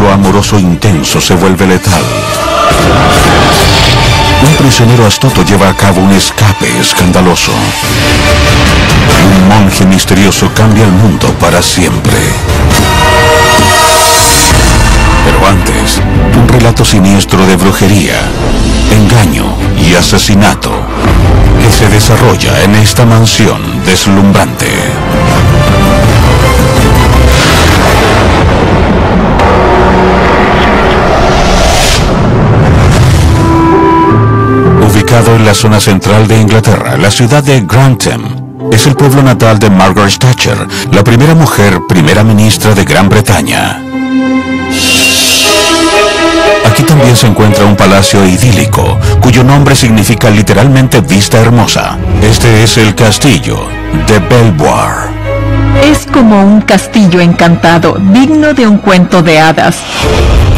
vínculo amoroso intenso se vuelve letal. Un prisionero astuto lleva a cabo un escape escandaloso. Un monje misterioso cambia el mundo para siempre. Pero antes, un relato siniestro de brujería, engaño y asesinato que se desarrolla en esta mansión deslumbrante. Ubicado en la zona central de Inglaterra, la ciudad de Grantham es el pueblo natal de Margaret Thatcher, la primera mujer primera ministra de Gran Bretaña. Aquí también se encuentra un palacio idílico, cuyo nombre significa literalmente vista hermosa. Este es el castillo de Belvoir. Es como un castillo encantado, digno de un cuento de hadas.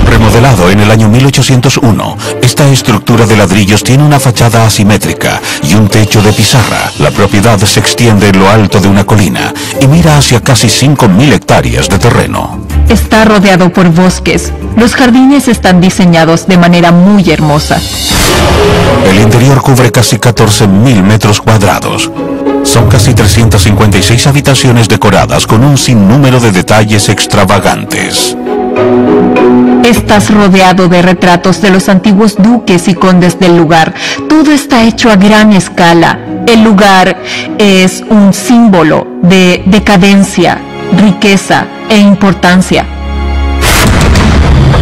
Remodelado en el año 1801, esta estructura de ladrillos tiene una fachada asimétrica y un techo de pizarra. La propiedad se extiende en lo alto de una colina y mira hacia casi 5.000 hectáreas de terreno. Está rodeado por bosques. Los jardines están diseñados de manera muy hermosa. El interior cubre casi 14.000 metros cuadrados. Son casi 356 habitaciones decoradas con un sinnúmero de detalles extravagantes. Estás rodeado de retratos de los antiguos duques y condes del lugar. Todo está hecho a gran escala. El lugar es un símbolo de decadencia, riqueza e importancia.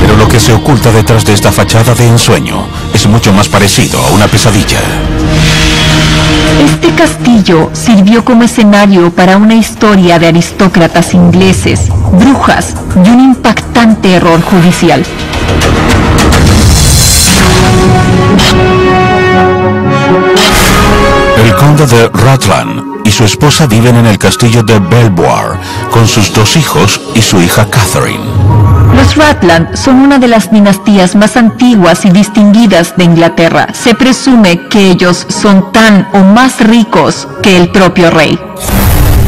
Pero lo que se oculta detrás de esta fachada de ensueño es mucho más parecido a una pesadilla. Este castillo sirvió como escenario para una historia de aristócratas ingleses, brujas y un impactante error judicial. El conde de Rutland y su esposa viven en el castillo de Belvoir con sus 2 hijos y su hija Catherine. Los Rutland son una de las dinastías más antiguas y distinguidas de Inglaterra. Se presume que ellos son tan o más ricos que el propio rey.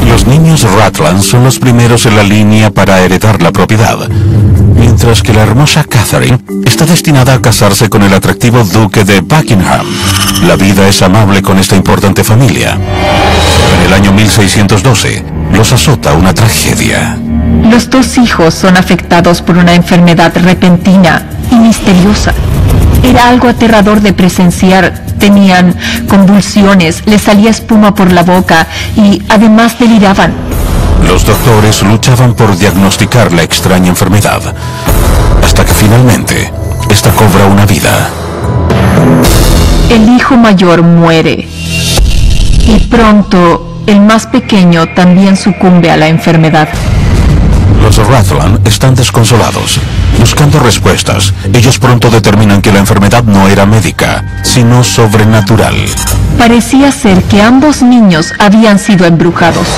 Los niños Rutland son los primeros en la línea para heredar la propiedad, mientras que la hermosa Catherine está destinada a casarse con el atractivo duque de Buckingham. La vida es amable con esta importante familia. En el año 1612, los azota una tragedia. Los 2 hijos son afectados por una enfermedad repentina y misteriosa. Era algo aterrador de presenciar. Tenían convulsiones, les salía espuma por la boca y además deliraban. Los doctores luchaban por diagnosticar la extraña enfermedad, hasta que finalmente esta cobra una vida. El hijo mayor muere y pronto el más pequeño también sucumbe a la enfermedad. Los Rutland están desconsolados, buscando respuestas. Ellos pronto determinan que la enfermedad no era médica, sino sobrenatural. Parecía ser que ambos niños habían sido embrujados.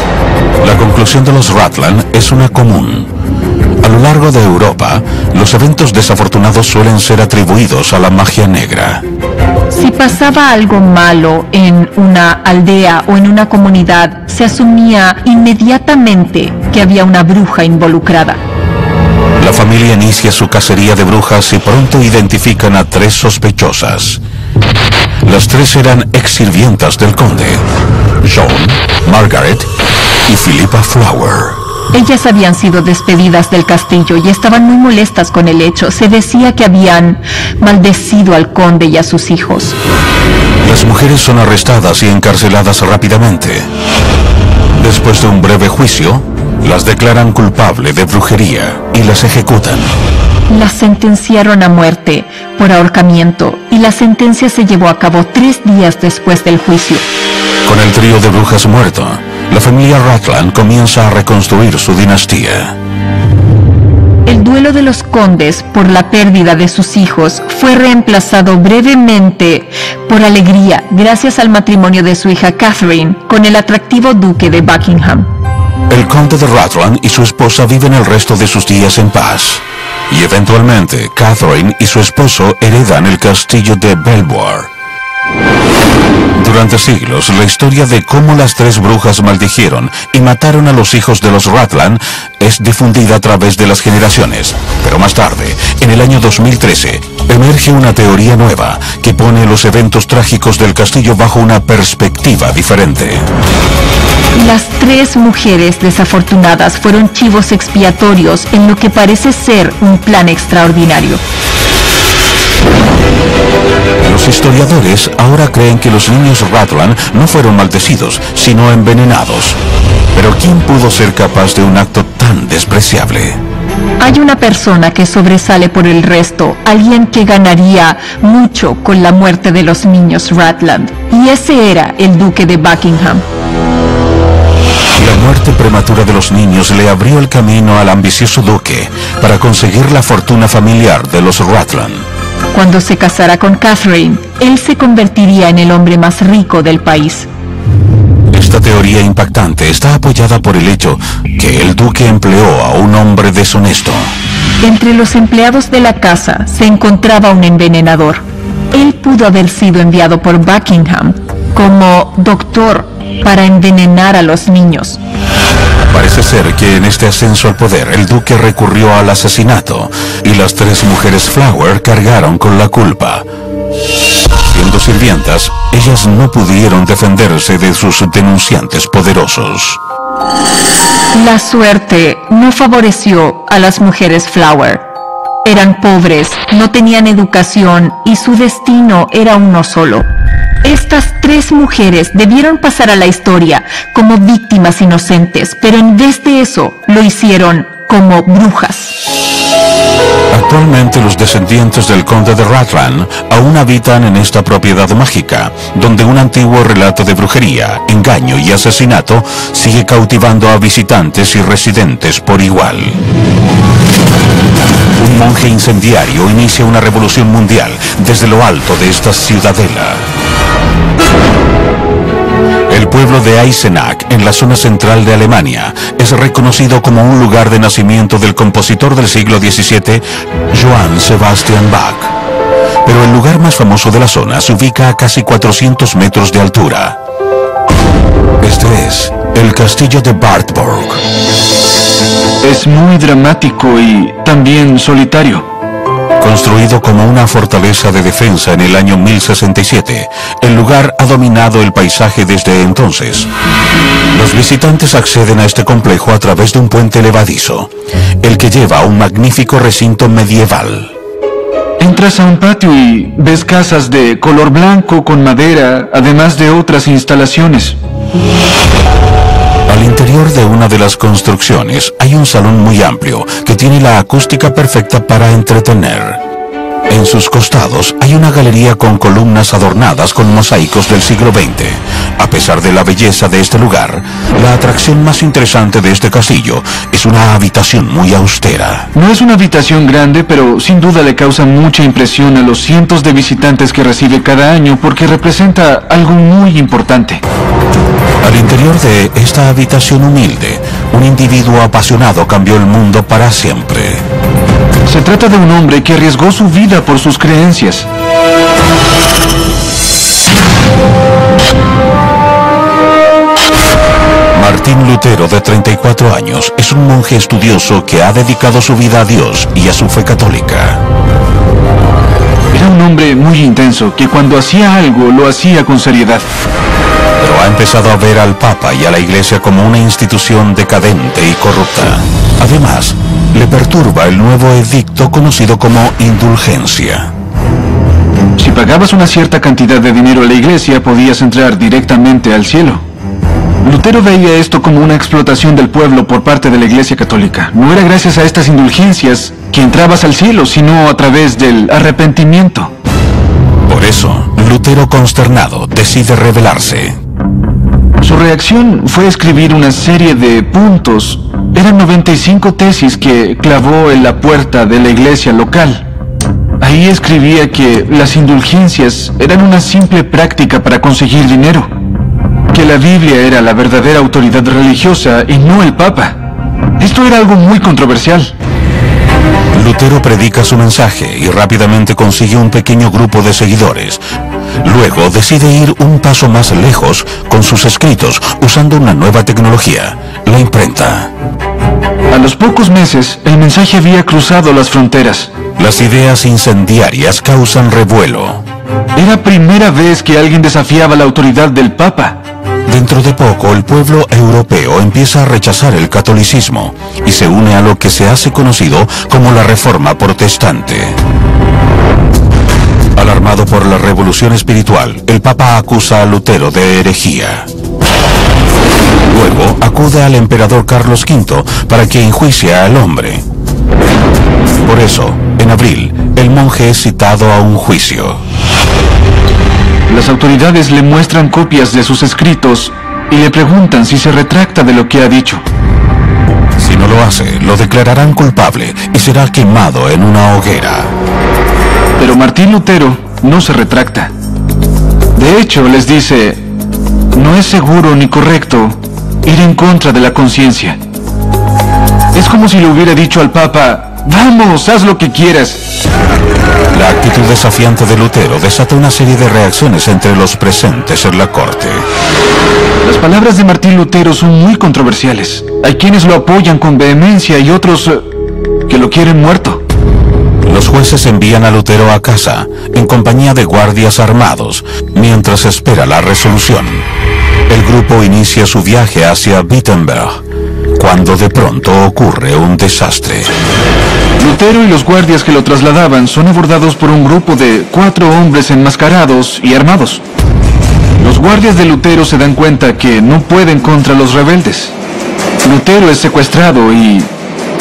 La conclusión de los Rutland es una común. A lo largo de Europa, los eventos desafortunados suelen ser atribuidos a la magia negra. Si pasaba algo malo en una aldea o en una comunidad, se asumía inmediatamente que había una bruja involucrada. La familia inicia su cacería de brujas y pronto identifican a 3 sospechosas. Las 3 eran ex-sirvientas del conde: Joan, Margaret y Philippa Flower. Ellas habían sido despedidas del castillo y estaban muy molestas con el hecho. Se decía que habían maldecido al conde y a sus hijos. Las mujeres son arrestadas y encarceladas rápidamente. Después de un breve juicio, las declaran culpable de brujería y las ejecutan. Las sentenciaron a muerte por ahorcamiento y la sentencia se llevó a cabo 3 días después del juicio. Con el trío de brujas muerto, la familia Rutland comienza a reconstruir su dinastía. El duelo de los condes por la pérdida de sus hijos fue reemplazado brevemente por alegría gracias al matrimonio de su hija Catherine con el atractivo duque de Buckingham. El conde de Rutland y su esposa viven el resto de sus días en paz. Y eventualmente, Catherine y su esposo heredan el castillo de Belvoir. Durante siglos, la historia de cómo las tres brujas maldijeron y mataron a los hijos de los Ratlan es difundida a través de las generaciones. Pero más tarde, en el año 2013, emerge una teoría nueva que pone los eventos trágicos del castillo bajo una perspectiva diferente. Las tres mujeres desafortunadas fueron chivos expiatorios en lo que parece ser un plan extraordinario. Los historiadores ahora creen que los niños Ratlan no fueron maldecidos, sino envenenados. Pero ¿quién pudo ser capaz de un acto tan despreciable? Hay una persona que sobresale por el resto, alguien que ganaría mucho con la muerte de los niños Ratland, y ese era el duque de Buckingham. La muerte prematura de los niños le abrió el camino al ambicioso duque para conseguir la fortuna familiar de los Ratland. Cuando se casara con Catherine, él se convertiría en el hombre más rico del país. Esta teoría impactante está apoyada por el hecho que el duque empleó a un hombre deshonesto. Entre los empleados de la casa se encontraba un envenenador. Él pudo haber sido enviado por Buckingham como doctor para envenenar a los niños. Parece ser que en este ascenso al poder el duque recurrió al asesinato y las tres mujeres Flower cargaron con la culpa. Siendo sirvientas, ellas no pudieron defenderse de sus denunciantes poderosos. La suerte no favoreció a las mujeres Flower. Eran pobres, no tenían educación y su destino era uno solo. Estas tres mujeres debieron pasar a la historia como víctimas inocentes, pero en vez de eso lo hicieron como brujas. Actualmente los descendientes del conde de Ratland aún habitan en esta propiedad mágica, donde un antiguo relato de brujería, engaño y asesinato sigue cautivando a visitantes y residentes por igual. Un monje incendiario inicia una revolución mundial desde lo alto de esta ciudadela. El pueblo de Eisenach, en la zona central de Alemania, es reconocido como un lugar de nacimiento del compositor del siglo XVII, Johann Sebastian Bach. Pero el lugar más famoso de la zona se ubica a casi 400 metros de altura. Este es el castillo de Wartburg. Es muy dramático y también solitario. Construido como una fortaleza de defensa en el año 1067, el lugar ha dominado el paisaje desde entonces. Los visitantes acceden a este complejo a través de un puente levadizo, el que lleva a un magnífico recinto medieval. Entras a un patio y ves casas de color blanco con madera, además de otras instalaciones. Al interior de una de las construcciones hay un salón muy amplio que tiene la acústica perfecta para entretener. En sus costados hay una galería con columnas adornadas con mosaicos del siglo XX. A pesar de la belleza de este lugar, la atracción más interesante de este castillo es una habitación muy austera. No es una habitación grande, pero sin duda le causa mucha impresión a los cientos de visitantes que recibe cada año porque representa algo muy importante. Al interior de esta habitación humilde, un individuo apasionado cambió el mundo para siempre. Se trata de un hombre que arriesgó su vida por sus creencias. Martín Lutero, de 34 años, es un monje estudioso que ha dedicado su vida a Dios y a su fe católica. Era un hombre muy intenso, que cuando hacía algo, lo hacía con seriedad. Pero ha empezado a ver al Papa y a la Iglesia como una institución decadente y corrupta. Además, le perturba el nuevo edicto conocido como indulgencia. Si pagabas una cierta cantidad de dinero a la Iglesia, podías entrar directamente al cielo. Lutero veía esto como una explotación del pueblo por parte de la Iglesia Católica. No era gracias a estas indulgencias que entrabas al cielo, sino a través del arrepentimiento. Por eso, Lutero, consternado, decide rebelarse. Su reacción fue escribir una serie de puntos. Eran 95 tesis que clavó en la puerta de la iglesia local. Ahí escribía que las indulgencias eran una simple práctica para conseguir dinero, que la Biblia era la verdadera autoridad religiosa y no el Papa. Esto era algo muy controversial. Lutero predica su mensaje y rápidamente consigue un pequeño grupo de seguidores, Luego decide ir un paso más lejos con sus escritos usando una nueva tecnología, la imprenta. A los pocos meses, el mensaje había cruzado las fronteras. Las ideas incendiarias causan revuelo. Era primera vez que alguien desafiaba la autoridad del Papa. Dentro de poco, el pueblo europeo empieza a rechazar el catolicismo y se une a lo que se hace conocido como la Reforma Protestante. Alarmado por la revolución espiritual, el Papa acusa a Lutero de herejía. Luego acude al emperador Carlos V para que enjuicie al hombre. Por eso, en abril, el monje es citado a un juicio. Las autoridades le muestran copias de sus escritos y le preguntan si se retracta de lo que ha dicho. Si no lo hace, lo declararán culpable y será quemado en una hoguera. Pero Martín Lutero no se retracta. De hecho, les dice, no es seguro ni correcto ir en contra de la conciencia. Es como si le hubiera dicho al Papa, vamos, haz lo que quieras. La actitud desafiante de Lutero desata una serie de reacciones entre los presentes en la corte. Las palabras de Martín Lutero son muy controversiales. Hay quienes lo apoyan con vehemencia y otros que lo quieren muerto. Los jueces envían a Lutero a casa, en compañía de guardias armados, mientras espera la resolución. El grupo inicia su viaje hacia Wittenberg, cuando de pronto ocurre un desastre. Lutero y los guardias que lo trasladaban son abordados por un grupo de 4 hombres enmascarados y armados. Los guardias de Lutero se dan cuenta que no pueden contra los rebeldes. Lutero es secuestrado y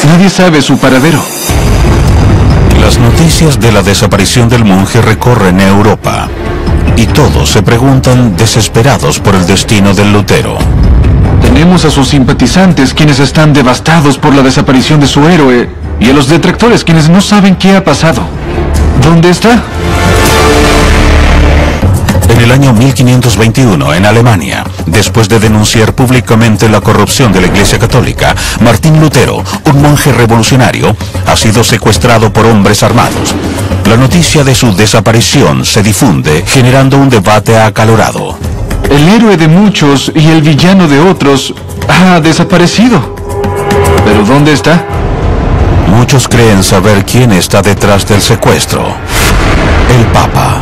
nadie sabe su paradero. Las noticias de la desaparición del monje recorren Europa, y todos se preguntan desesperados por el destino del Lutero. Tenemos a sus simpatizantes quienes están devastados por la desaparición de su héroe y a los detractores quienes no saben qué ha pasado. ¿Dónde está? En el año 1521, en Alemania, después de denunciar públicamente la corrupción de la Iglesia Católica, Martín Lutero, un monje revolucionario, ha sido secuestrado por hombres armados. La noticia de su desaparición se difunde, generando un debate acalorado. El héroe de muchos y el villano de otros ha desaparecido. ¿Pero dónde está? Muchos creen saber quién está detrás del secuestro. El Papa.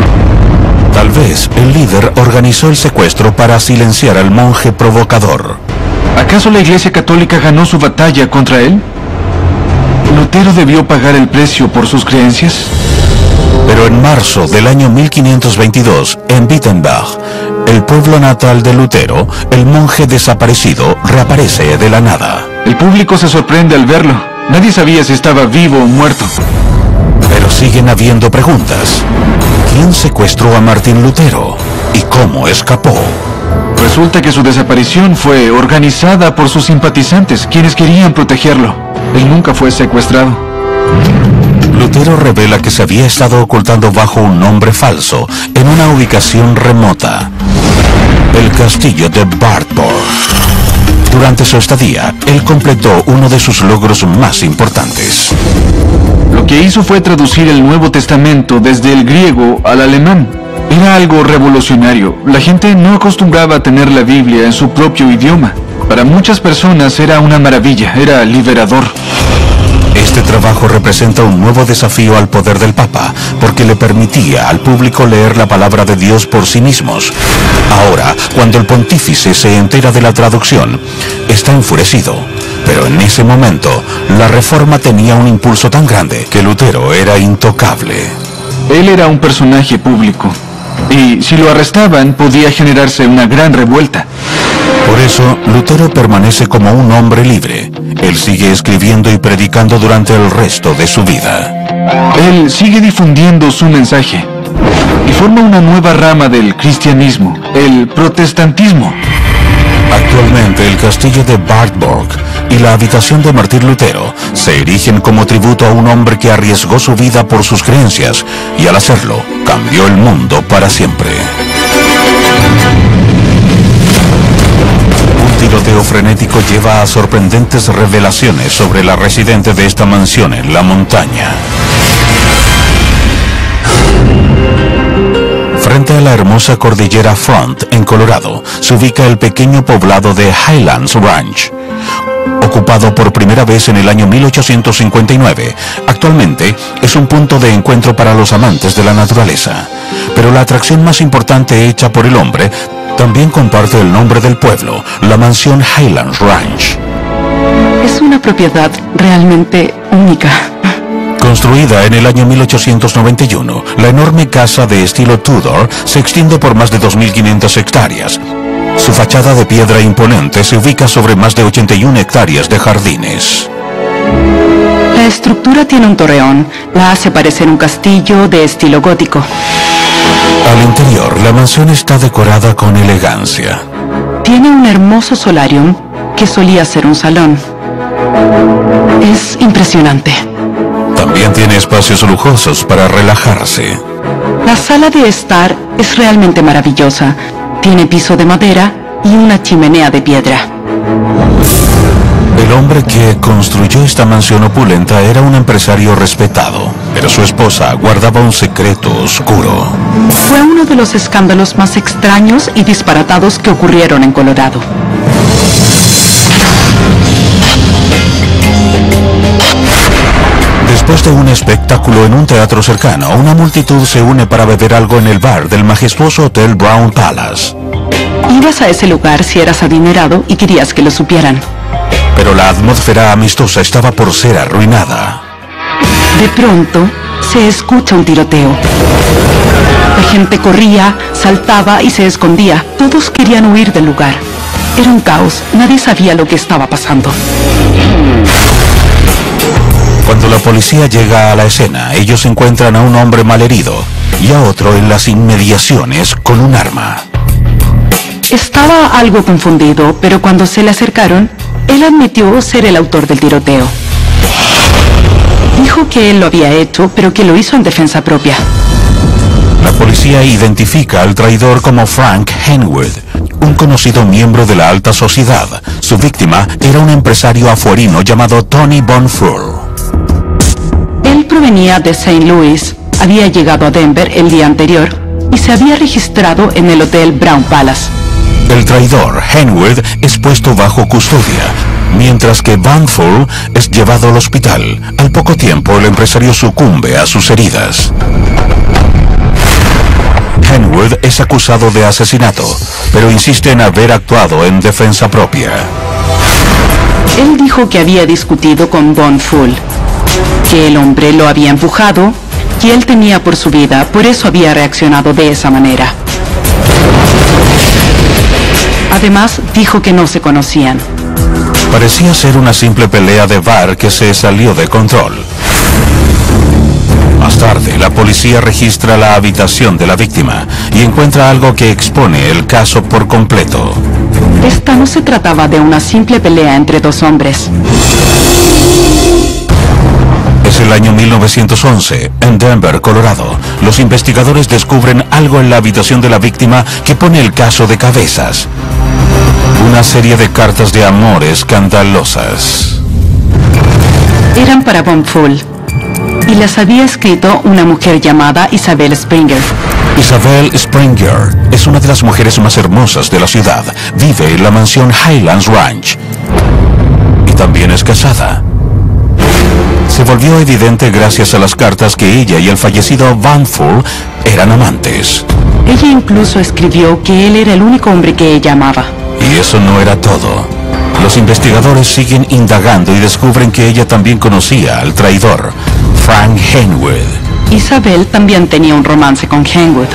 Tal vez el líder organizó el secuestro para silenciar al monje provocador. ¿Acaso la Iglesia Católica ganó su batalla contra él? ¿Lutero debió pagar el precio por sus creencias? Pero en marzo del año 1522, en Wittenberg, el pueblo natal de Lutero, el monje desaparecido reaparece de la nada. El público se sorprende al verlo. Nadie sabía si estaba vivo o muerto. Pero siguen habiendo preguntas. ¿Quién secuestró a Martín Lutero? ¿Y cómo escapó? Resulta que su desaparición fue organizada por sus simpatizantes, quienes querían protegerlo. Él nunca fue secuestrado. Lutero revela que se había estado ocultando bajo un nombre falso en una ubicación remota, el castillo de Wartburg. Durante su estadía, él completó uno de sus logros más importantes. Lo que hizo fue traducir el Nuevo Testamento desde el griego al alemán. Era algo revolucionario. La gente no acostumbraba a tener la Biblia en su propio idioma. Para muchas personas era una maravilla, era liberador. Este trabajo representa un nuevo desafío al poder del Papa, porque le permitía al público leer la palabra de Dios por sí mismos. Ahora, cuando el pontífice se entera de la traducción, está enfurecido. Pero en ese momento, la reforma tenía un impulso tan grande que Lutero era intocable. Él era un personaje público, y si lo arrestaban podía generarse una gran revuelta. Por eso, Lutero permanece como un hombre libre. Él sigue escribiendo y predicando durante el resto de su vida. Él sigue difundiendo su mensaje y forma una nueva rama del cristianismo, el protestantismo. Actualmente, el castillo de Wartburg y la habitación de Martín Lutero se erigen como tributo a un hombre que arriesgó su vida por sus creencias y al hacerlo, cambió el mundo para siempre. Un tiroteo frenético lleva a sorprendentes revelaciones sobre la residente de esta mansión en la montaña. Frente a la hermosa cordillera Front, en Colorado, se ubica el pequeño poblado de Highlands Ranch, ocupado por primera vez en el año 1859. Actualmente es un punto de encuentro para los amantes de la naturaleza. Pero la atracción más importante hecha por el hombre también comparte el nombre del pueblo, la mansión Highlands Ranch. Es una propiedad realmente única. Construida en el año 1891, la enorme casa de estilo Tudor se extiende por más de 2.500 hectáreas. Su fachada de piedra imponente se ubica sobre más de 81 hectáreas de jardines. La estructura tiene un torreón, la hace parecer un castillo de estilo gótico. Al interior, la mansión está decorada con elegancia. Tiene un hermoso solarium que solía ser un salón. Es impresionante. También tiene espacios lujosos para relajarse. La sala de estar es realmente maravillosa. Tiene piso de madera y una chimenea de piedra. El hombre que construyó esta mansión opulenta era un empresario respetado, pero su esposa guardaba un secreto oscuro. Fue uno de los escándalos más extraños y disparatados que ocurrieron en Colorado. Después de un espectáculo en un teatro cercano, una multitud se une para beber algo en el bar del majestuoso Hotel Brown Palace. Ibas a ese lugar si eras adinerado y querías que lo supieran. Pero la atmósfera amistosa estaba por ser arruinada. De pronto, se escucha un tiroteo. La gente corría, saltaba y se escondía. Todos querían huir del lugar. Era un caos. Nadie sabía lo que estaba pasando. Cuando la policía llega a la escena, ellos encuentran a un hombre malherido y a otro en las inmediaciones con un arma. Estaba algo confundido, pero cuando se le acercaron, él admitió ser el autor del tiroteo. Dijo que él lo había hecho, pero que lo hizo en defensa propia. La policía identifica al traidor como Frank Henwood, un conocido miembro de la alta sociedad. Su víctima era un empresario afuerino llamado Tony Bonfour. Él provenía de St. Louis, había llegado a Denver el día anterior y se había registrado en el Hotel Brown Palace. El traidor, Henwood, es puesto bajo custodia, mientras que Bonfour es llevado al hospital. Al poco tiempo, el empresario sucumbe a sus heridas. Henwood es acusado de asesinato, pero insiste en haber actuado en defensa propia. Él dijo que había discutido con Bonfour, que el hombre lo había empujado y él temía por su vida, por eso había reaccionado de esa manera. Además, dijo que no se conocían. Parecía ser una simple pelea de bar que se salió de control. Más tarde, la policía registra la habitación de la víctima y encuentra algo que expone el caso por completo. Esta no se trataba de una simple pelea entre dos hombres. Es el año 1911, en Denver, Colorado. Los investigadores descubren algo en la habitación de la víctima que pone el caso de cabezas. Una serie de cartas de amor escandalosas. Eran para Bonfour y las había escrito una mujer llamada Isabel Springer. Isabel Springer es una de las mujeres más hermosas de la ciudad. Vive en la mansión Highlands Ranch y también es casada. Se volvió evidente gracias a las cartas que ella y el fallecido Bonfour eran amantes. Ella incluso escribió que él era el único hombre que ella amaba. Y eso no era todo. Los investigadores siguen indagando y descubren que ella también conocía al traidor, Frank Henwood. Isabel también tenía un romance con Henwood.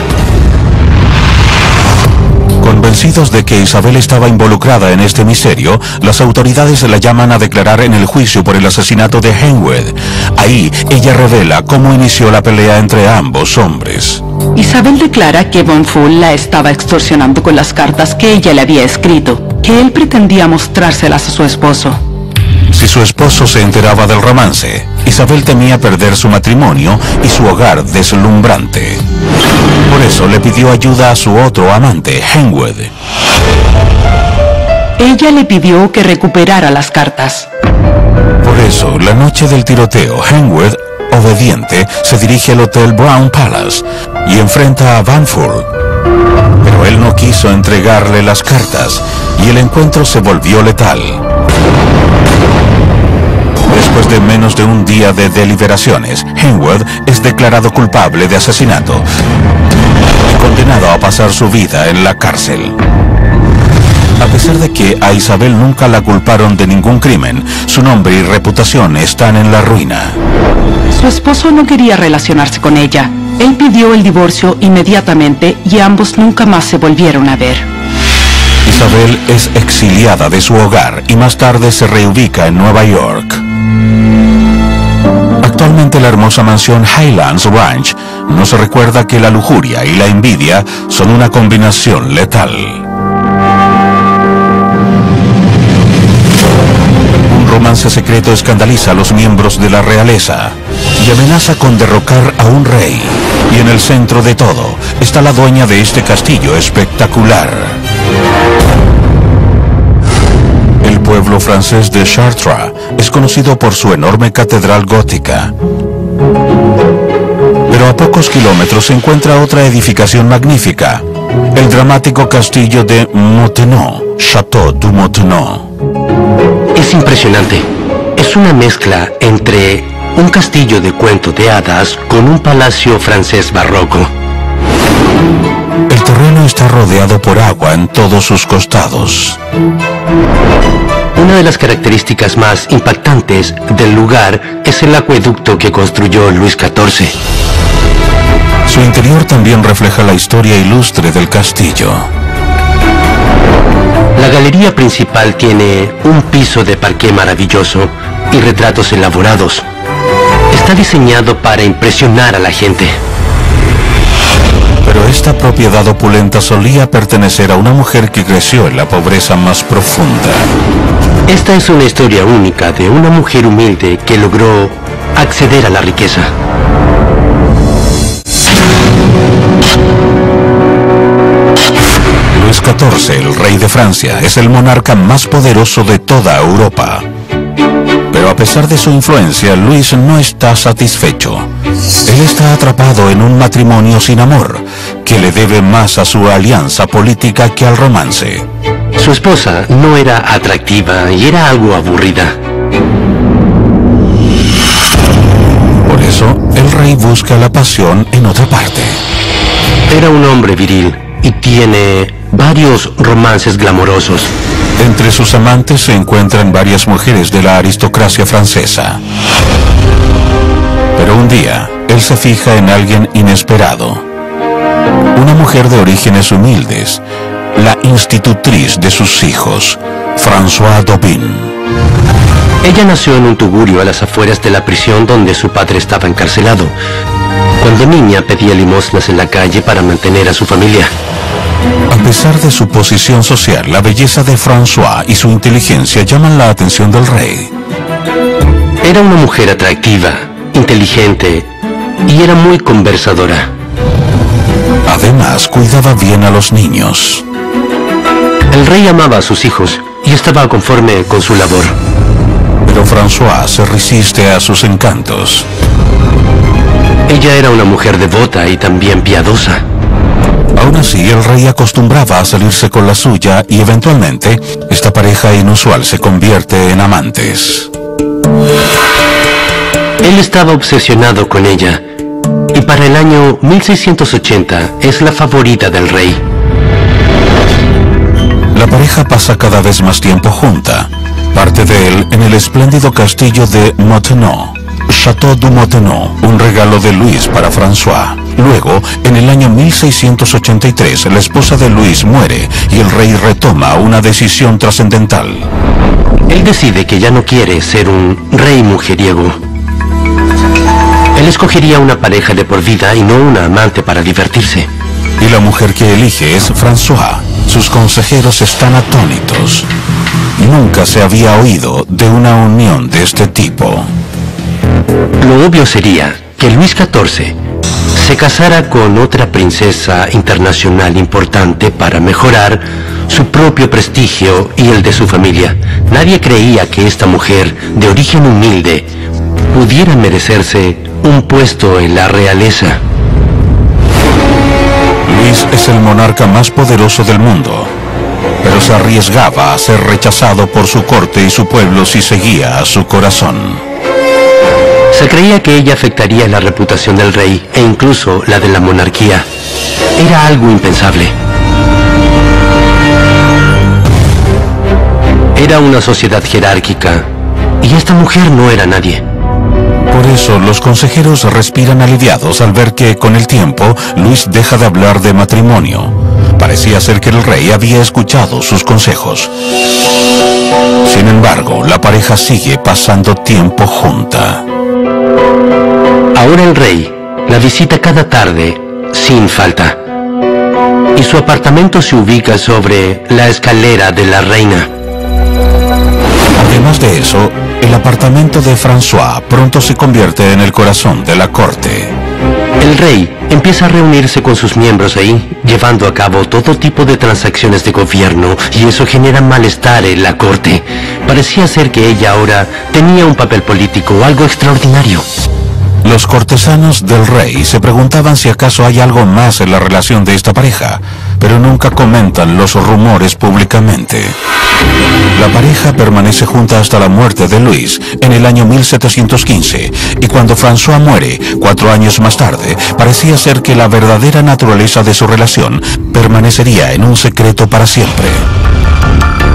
Convencidos de que Isabel estaba involucrada en este misterio, las autoridades la llaman a declarar en el juicio por el asesinato de Henwood. Ahí, ella revela cómo inició la pelea entre ambos hombres. Isabel declara que Bonfour la estaba extorsionando con las cartas que ella le había escrito, que él pretendía mostrárselas a su esposo. Si su esposo se enteraba del romance, Isabel temía perder su matrimonio y su hogar deslumbrante. Por eso le pidió ayuda a su otro amante, Henwood. Ella le pidió que recuperara las cartas. Por eso, la noche del tiroteo, Henwood obediente, se dirige al Hotel Brown Palace y enfrenta a Banful. Pero él no quiso entregarle las cartas y el encuentro se volvió letal. Después de menos de un día de deliberaciones, Henwood es declarado culpable de asesinato y condenado a pasar su vida en la cárcel. A pesar de que a Isabel nunca la culparon de ningún crimen, su nombre y reputación están en la ruina. Su esposo no quería relacionarse con ella. Él pidió el divorcio inmediatamente y ambos nunca más se volvieron a ver. Isabel es exiliada de su hogar y más tarde se reubica en Nueva York. Actualmente la hermosa mansión Highlands Ranch nos recuerda que la lujuria y la envidia son una combinación letal. Un romance secreto escandaliza a los miembros de la realeza y amenaza con derrocar a un rey. Y en el centro de todo está la dueña de este castillo espectacular. El pueblo francés de Chartres es conocido por su enorme catedral gótica. Pero a pocos kilómetros se encuentra otra edificación magnífica, el dramático castillo de Montenot, Château du Montenot. Es impresionante. Es una mezcla entre un castillo de cuento de hadas con un palacio francés barroco. El terreno está rodeado por agua en todos sus costados. Una de las características más impactantes del lugar es el acueducto que construyó Luis XIV. Su interior también refleja la historia ilustre del castillo. La galería principal tiene un piso de parqué maravilloso y retratos elaborados. Está diseñado para impresionar a la gente. Pero esta propiedad opulenta solía pertenecer a una mujer que creció en la pobreza más profunda. Esta es una historia única de una mujer humilde que logró acceder a la riqueza. Luis XIV, el rey de Francia, es el monarca más poderoso de toda Europa. Pero a pesar de su influencia, Luis no está satisfecho. Él está atrapado en un matrimonio sin amor, que le debe más a su alianza política que al romance. Su esposa no era atractiva y era algo aburrida. Por eso, el rey busca la pasión en otra parte. Era un hombre viril y tiene varios romances glamorosos. Entre sus amantes se encuentran varias mujeres de la aristocracia francesa. Pero un día, él se fija en alguien inesperado. Una mujer de orígenes humildes, la institutriz de sus hijos, Françoise Daubin. Ella nació en un tugurio a las afueras de la prisión donde su padre estaba encarcelado. Cuando niña pedía limosnas en la calle para mantener a su familia. A pesar de su posición social, la belleza de Françoise y su inteligencia llaman la atención del rey. Era una mujer atractiva, inteligente y era muy conversadora. Además, cuidaba bien a los niños. El rey amaba a sus hijos y estaba conforme con su labor. Pero Françoise se resiste a sus encantos. Ella era una mujer devota y también piadosa. Aún así, el rey acostumbraba a salirse con la suya y eventualmente, esta pareja inusual se convierte en amantes. Él estaba obsesionado con ella y para el año 1680 es la favorita del rey. La pareja pasa cada vez más tiempo junta. Parte de él en el espléndido castillo de Montenot, Château du Montenot, un regalo de Luis para Françoise. Luego, en el año 1683, la esposa de Luis muere y el rey retoma una decisión trascendental. Él decide que ya no quiere ser un rey mujeriego. Él escogería una pareja de por vida y no una amante para divertirse. Y la mujer que elige es Françoise. Sus consejeros están atónitos. Nunca se había oído de una unión de este tipo. Lo obvio sería que Luis XIV se casara con otra princesa internacional importante para mejorar su propio prestigio y el de su familia. Nadie creía que esta mujer de origen humilde pudiera merecerse un puesto en la realeza. Luis es el monarca más poderoso del mundo, pero se arriesgaba a ser rechazado por su corte y su pueblo si seguía a su corazón. Se creía que ella afectaría la reputación del rey e incluso la de la monarquía. Era algo impensable. Era una sociedad jerárquica y esta mujer no era nadie. Por eso los consejeros respiran aliviados al ver que con el tiempo Luis deja de hablar de matrimonio. Parecía ser que el rey había escuchado sus consejos. Sin embargo, la pareja sigue pasando tiempo junta. Ahora el rey la visita cada tarde sin falta. Y su apartamento se ubica sobre la escalera de la reina. Además de eso, el apartamento de François pronto se convierte en el corazón de la corte. El rey empieza a reunirse con sus miembros ahí, llevando a cabo todo tipo de transacciones de gobierno, y eso genera malestar en la corte. Parecía ser que ella ahora tenía un papel político, algo extraordinario. Los cortesanos del rey se preguntaban si acaso hay algo más en la relación de esta pareja, pero nunca comentan los rumores públicamente. La pareja permanece junta hasta la muerte de Luis en el año 1715, y cuando François muere 4 años más tarde, parecía ser que la verdadera naturaleza de su relación permanecería en un secreto para siempre.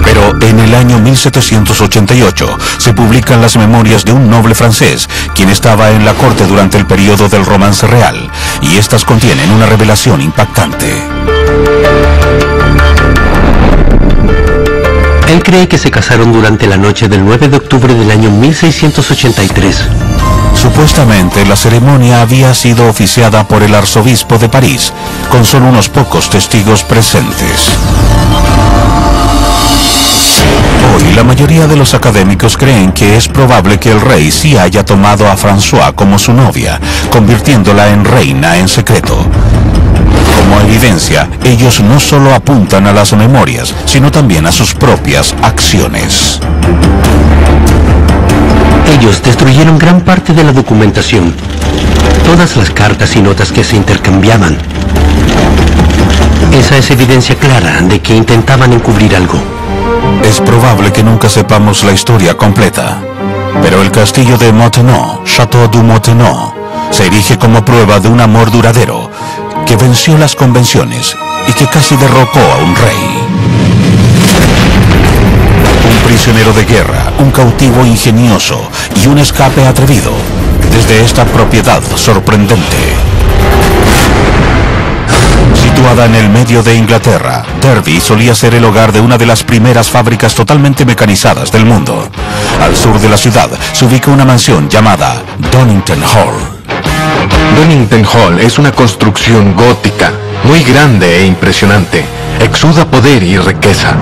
Pero en el año 1788 se publican las memorias de un noble francés, quien estaba en la corte durante el periodo del romance real, y estas contienen una revelación impactante. Él cree que se casaron durante la noche del 9 de octubre del año 1683. Supuestamente la ceremonia había sido oficiada por el arzobispo de París, con solo unos pocos testigos presentes. Hoy la mayoría de los académicos creen que es probable que el rey sí haya tomado a François como su novia, convirtiéndola en reina en secreto. Como evidencia, ellos no solo apuntan a las memorias, sino también a sus propias acciones. Ellos destruyeron gran parte de la documentación, todas las cartas y notas que se intercambiaban. Esa es evidencia clara de que intentaban encubrir algo. Es probable que nunca sepamos la historia completa, pero el castillo de Montenot, Château du Montenot, se erige como prueba de un amor duradero, que venció las convenciones y que casi derrocó a un rey. Un prisionero de guerra, un cautivo ingenioso y un escape atrevido desde esta propiedad sorprendente. Situada en el medio de Inglaterra, Derby solía ser el hogar de una de las primeras fábricas totalmente mecanizadas del mundo. Al sur de la ciudad se ubica una mansión llamada Donington Hall. Donington Hall es una construcción gótica, muy grande e impresionante. Exuda poder y riqueza.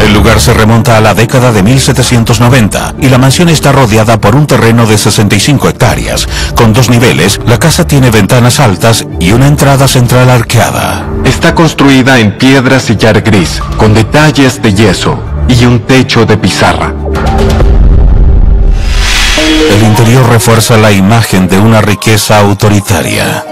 El lugar se remonta a la década de 1790 y la mansión está rodeada por un terreno de 65 hectáreas. Con 2 niveles, la casa tiene ventanas altas y una entrada central arqueada. Está construida en piedra sillar gris, con detalles de yeso y un techo de pizarra. El interior refuerza la imagen de una riqueza autoritaria.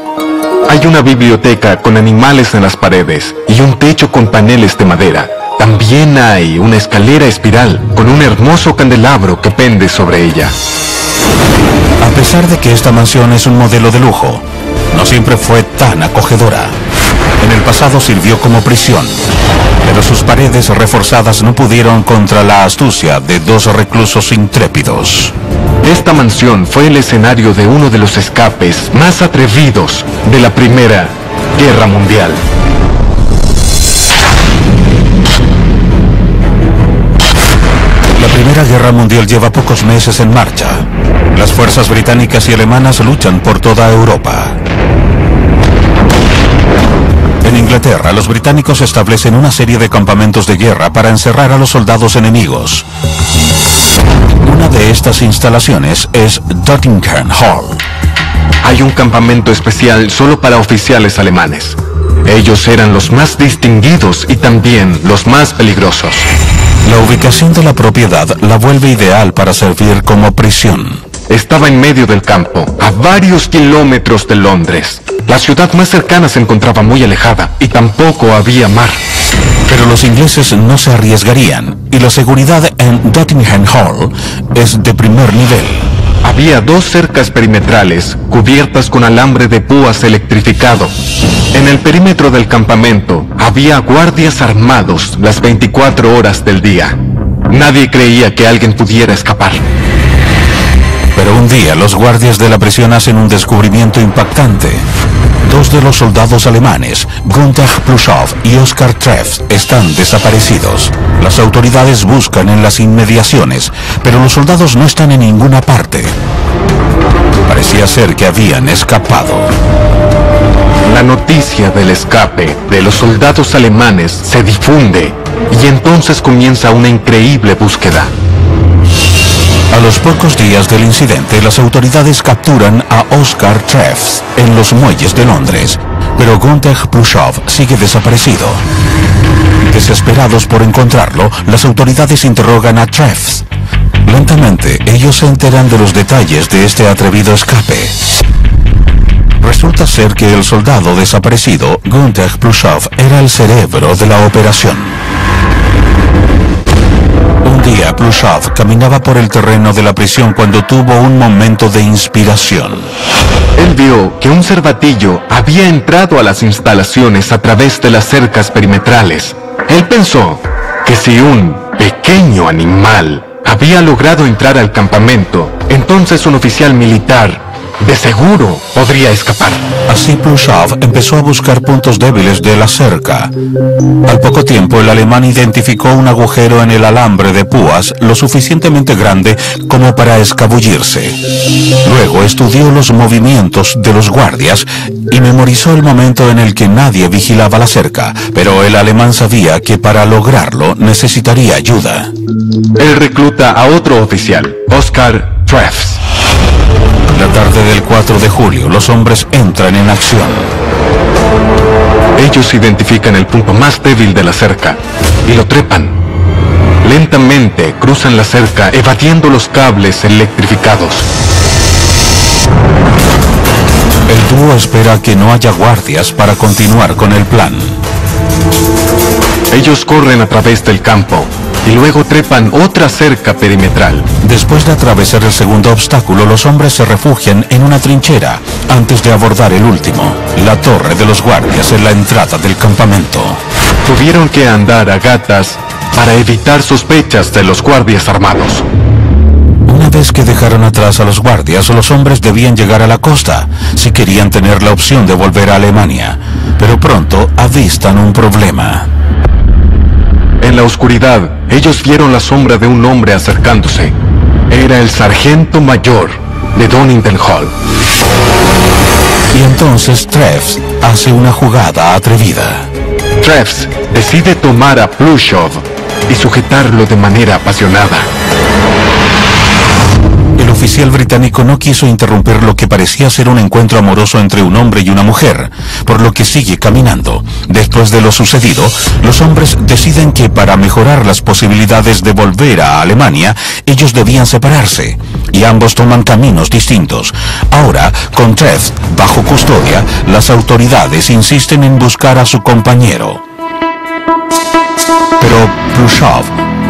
Hay una biblioteca con animales en las paredes y un techo con paneles de madera. También hay una escalera espiral con un hermoso candelabro que pende sobre ella. A pesar de que esta mansión es un modelo de lujo, no siempre fue tan acogedora. En el pasado sirvió como prisión, pero sus paredes reforzadas no pudieron contra la astucia de 2 reclusos intrépidos. Esta mansión fue el escenario de uno de los escapes más atrevidos de la Primera Guerra Mundial. La Primera Guerra Mundial lleva pocos meses en marcha. Las fuerzas británicas y alemanas luchan por toda Europa. En Inglaterra, los británicos establecen una serie de campamentos de guerra para encerrar a los soldados enemigos. Una de estas instalaciones es Donington Hall. Hay un campamento especial solo para oficiales alemanes. Ellos eran los más distinguidos y también los más peligrosos. La ubicación de la propiedad la vuelve ideal para servir como prisión. estaba en medio del campo, a varios kilómetros de Londres. La ciudad más cercana se encontraba muy alejada y tampoco había mar. Pero los ingleses no se arriesgarían, y la seguridad en Nottingham Hall es de primer nivel. Había 2 cercas perimetrales cubiertas con alambre de púas electrificado. En el perímetro del campamento había guardias armados las 24 horas del día. Nadie creía que alguien pudiera escapar. Pero un día los guardias de la prisión hacen un descubrimiento impactante. 2 de los soldados alemanes, Gunther Pluschow y Oskar Treffs, están desaparecidos. Las autoridades buscan en las inmediaciones, pero los soldados no están en ninguna parte. Parecía ser que habían escapado. La noticia del escape de los soldados alemanes se difunde y entonces comienza una increíble búsqueda. A los pocos días del incidente, las autoridades capturan a Oskar Treffs en los muelles de Londres, pero Gunther Pluschow sigue desaparecido. Desesperados por encontrarlo, las autoridades interrogan a Treffs. Lentamente, ellos se enteran de los detalles de este atrevido escape. Resulta ser que el soldado desaparecido, Gunther Pluschow, era el cerebro de la operación. Un día, Pluschow caminaba por el terreno de la prisión cuando tuvo un momento de inspiración. Él vio que un cervatillo había entrado a las instalaciones a través de las cercas perimetrales. Él pensó que si un pequeño animal había logrado entrar al campamento, entonces un oficial militar de seguro podría escapar. Así Pluschow empezó a buscar puntos débiles de la cerca. Al poco tiempo, el alemán identificó un agujero en el alambre de púas lo suficientemente grande como para escabullirse. Luego estudió los movimientos de los guardias y memorizó el momento en el que nadie vigilaba la cerca, pero el alemán sabía que para lograrlo necesitaría ayuda. Él recluta a otro oficial, Oskar Treffs. La tarde del 4 de julio, los hombres entran en acción. Ellos identifican el punto más débil de la cerca y lo trepan. Lentamente cruzan la cerca evadiendo los cables electrificados. El dúo espera que no haya guardias para continuar con el plan. Ellos corren a través del campo y luego trepan otra cerca perimetral. Después de atravesar el segundo obstáculo, los hombres se refugian en una trinchera antes de abordar el último, la torre de los guardias en la entrada del campamento. Tuvieron que andar a gatas para evitar sospechas de los guardias armados. Una vez que dejaron atrás a los guardias, los hombres debían llegar a la costa si querían tener la opción de volver a Alemania. Pero pronto avistan un problema. En la oscuridad, ellos vieron la sombra de un hombre acercándose. Era el sargento mayor de Donington Hall. Y entonces Treffs hace una jugada atrevida. Treffs decide tomar a Pluschow y sujetarlo de manera apasionada. El oficial británico no quiso interrumpir lo que parecía ser un encuentro amoroso entre un hombre y una mujer, por lo que sigue caminando. Después de lo sucedido, los hombres deciden que para mejorar las posibilidades de volver a Alemania, ellos debían separarse, y ambos toman caminos distintos. Ahora, con Treffs bajo custodia, las autoridades insisten en buscar a su compañero. Pero Pluschow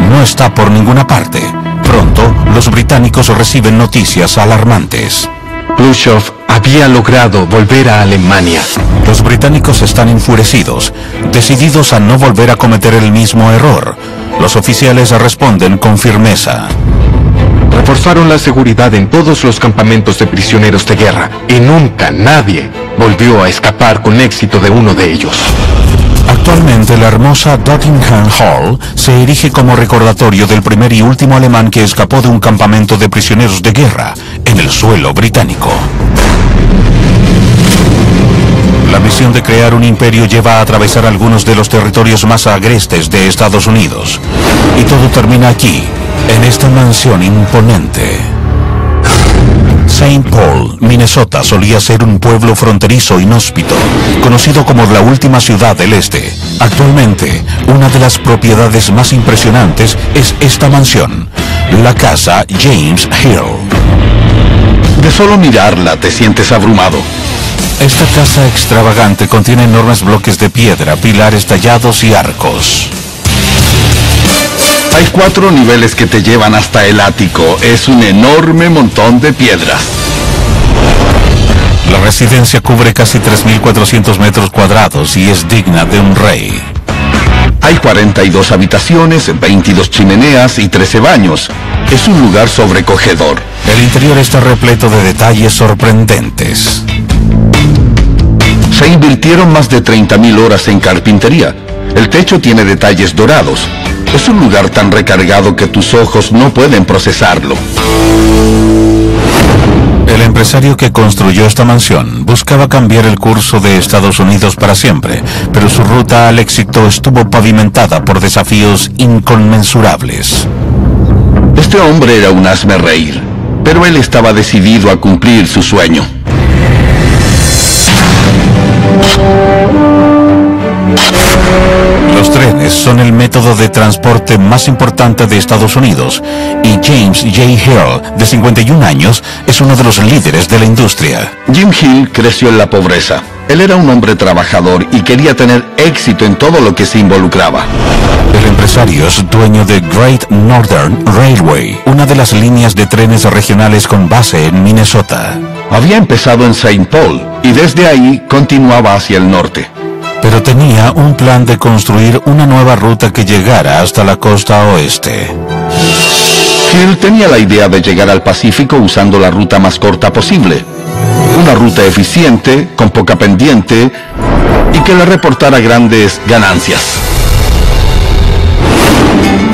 no está por ninguna parte. Pronto, los británicos reciben noticias alarmantes. Pluschow había logrado volver a Alemania. Los británicos están enfurecidos, decididos a no volver a cometer el mismo error. Los oficiales responden con firmeza. Reforzaron la seguridad en todos los campamentos de prisioneros de guerra y nunca nadie volvió a escapar con éxito de uno de ellos. Actualmente la hermosa Nottingham Hall se erige como recordatorio del primer y último alemán que escapó de un campamento de prisioneros de guerra en el suelo británico. La misión de crear un imperio lleva a atravesar algunos de los territorios más agrestes de Estados Unidos. Y todo termina aquí, en esta mansión imponente. St. Paul, Minnesota, solía ser un pueblo fronterizo inhóspito, conocido como la última ciudad del este. Actualmente, una de las propiedades más impresionantes es esta mansión, la casa James Hill. De solo mirarla te sientes abrumado. Esta casa extravagante contiene enormes bloques de piedra, pilares tallados y arcos. Hay 4 niveles que te llevan hasta el ático. Es un enorme montón de piedras. La residencia cubre casi 3.400 metros cuadrados y es digna de un rey. Hay 42 habitaciones, 22 chimeneas y 13 baños. Es un lugar sobrecogedor. El interior está repleto de detalles sorprendentes. Se invirtieron más de 30.000 horas en carpintería. El techo tiene detalles dorados. Es un lugar tan recargado que tus ojos no pueden procesarlo. El empresario que construyó esta mansión buscaba cambiar el curso de Estados Unidos para siempre, pero su ruta al éxito estuvo pavimentada por desafíos inconmensurables. Este hombre era un hazmerreír, pero él estaba decidido a cumplir su sueño. Los trenes son el método de transporte más importante de Estados Unidos y James J. Hill, de 51 años, es uno de los líderes de la industria. Jim Hill creció en la pobreza. Él era un hombre trabajador y quería tener éxito en todo lo que se involucraba. El empresario es dueño de Great Northern Railway, una de las líneas de trenes regionales con base en Minnesota. Había empezado en St. Paul y desde ahí continuaba hacia el norte. Pero tenía un plan de construir una nueva ruta que llegara hasta la costa oeste. Hill tenía la idea de llegar al Pacífico usando la ruta más corta posible. Una ruta eficiente, con poca pendiente y que le reportara grandes ganancias.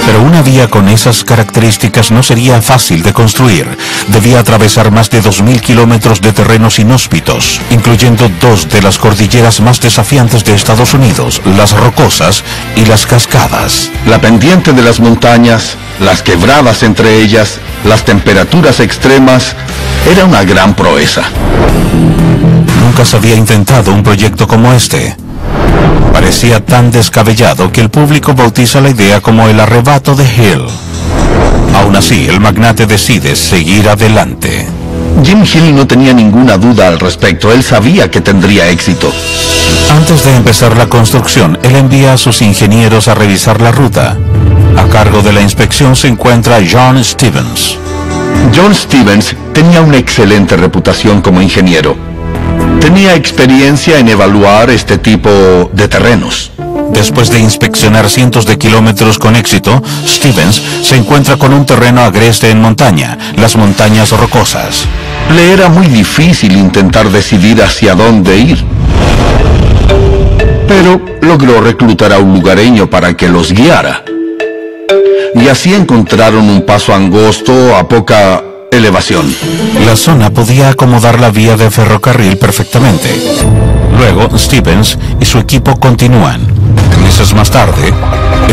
Pero una vía con esas características no sería fácil de construir. Debía atravesar más de 2.000 kilómetros de terrenos inhóspitos, incluyendo 2 de las cordilleras más desafiantes de Estados Unidos, las Rocosas y las Cascadas. La pendiente de las montañas, las quebradas entre ellas, las temperaturas extremas, era una gran proeza. Nunca se había intentado un proyecto como este. Parecía tan descabellado que el público bautiza la idea como el arrebato de Hill. Aún así, el magnate decide seguir adelante. Jim Hill no tenía ninguna duda al respecto. Él sabía que tendría éxito. Antes de empezar la construcción, él envía a sus ingenieros a revisar la ruta. A cargo de la inspección se encuentra John Stevens. John Stevens tenía una excelente reputación como ingeniero. Tenía experiencia en evaluar este tipo de terrenos. Después de inspeccionar cientos de kilómetros con éxito, Stevens se encuentra con un terreno agreste en montaña, las montañas rocosas. Le era muy difícil intentar decidir hacia dónde ir. Pero logró reclutar a un lugareño para que los guiara. Y así encontraron un paso angosto a poca elevación. La zona podía acomodar la vía de ferrocarril perfectamente. Luego, Stevens y su equipo continúan. Meses más tarde,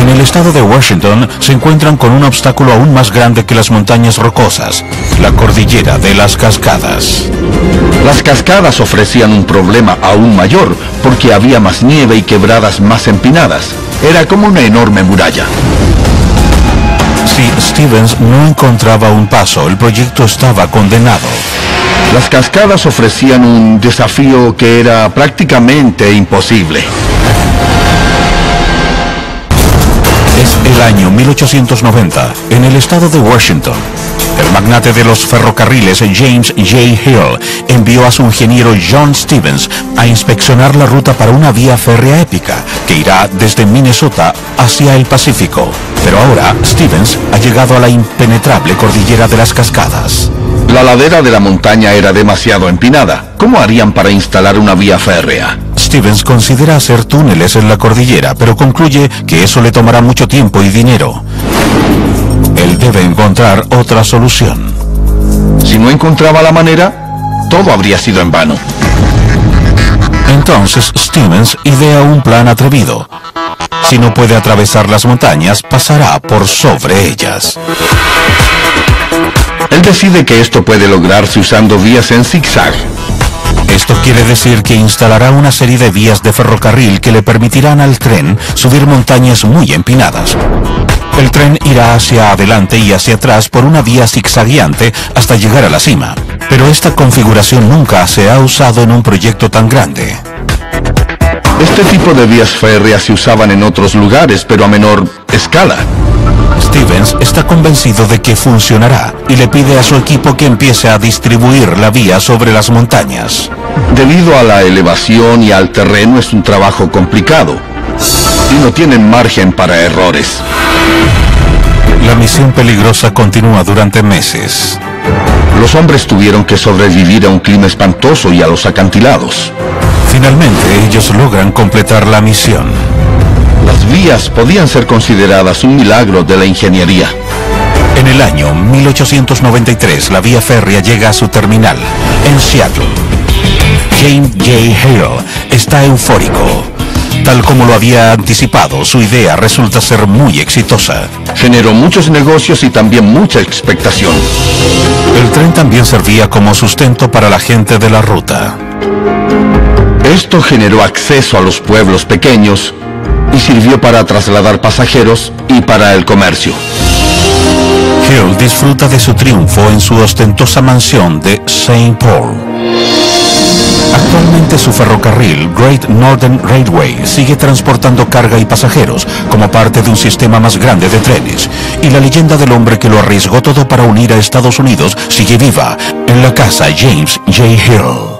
en el estado de Washington se encuentran con un obstáculo aún más grande que las montañas rocosas, la cordillera de las Cascadas. Las cascadas ofrecían un problema aún mayor porque había más nieve y quebradas más empinadas. Era como una enorme muralla. Si Stevens no encontraba un paso, el proyecto estaba condenado. Las cascadas ofrecían un desafío que era prácticamente imposible. Es el año 1890, en el estado de Washington. El magnate de los ferrocarriles, James J. Hill, envió a su ingeniero John Stevens a inspeccionar la ruta para una vía férrea épica que irá desde Minnesota hacia el Pacífico. Pero ahora, Stevens ha llegado a la impenetrable cordillera de las Cascadas. La ladera de la montaña era demasiado empinada. ¿Cómo harían para instalar una vía férrea? Stevens considera hacer túneles en la cordillera, pero concluye que eso le tomará mucho tiempo y dinero. Él debe encontrar otra solución. Si no encontraba la manera, todo habría sido en vano. Entonces Stevens idea un plan atrevido. Si no puede atravesar las montañas, pasará por sobre ellas. Él decide que esto puede lograrse usando vías en zigzag. Esto quiere decir que instalará una serie de vías de ferrocarril que le permitirán al tren subir montañas muy empinadas. El tren irá hacia adelante y hacia atrás por una vía zigzagueante hasta llegar a la cima. Pero esta configuración nunca se ha usado en un proyecto tan grande. Este tipo de vías férreas se usaban en otros lugares, pero a menor escala. Stevens está convencido de que funcionará y le pide a su equipo que empiece a distribuir la vía sobre las montañas. Debido a la elevación y al terreno es un trabajo complicado y no tienen margen para errores. La misión peligrosa continúa durante meses. Los hombres tuvieron que sobrevivir a un clima espantoso y a los acantilados. Finalmente, ellos logran completar la misión. Las vías podían ser consideradas un milagro de la ingeniería. En el año 1893, la vía férrea llega a su terminal, en Seattle. James J. Hale está eufórico. Tal como lo había anticipado, su idea resulta ser muy exitosa. Generó muchos negocios y también mucha expectación. El tren también servía como sustento para la gente de la ruta. Esto generó acceso a los pueblos pequeños y sirvió para trasladar pasajeros y para el comercio. Hill disfruta de su triunfo en su ostentosa mansión de St. Paul. Actualmente su ferrocarril, Great Northern Railway, sigue transportando carga y pasajeros como parte de un sistema más grande de trenes, y la leyenda del hombre que lo arriesgó todo para unir a Estados Unidos sigue viva en la casa James J. Hill.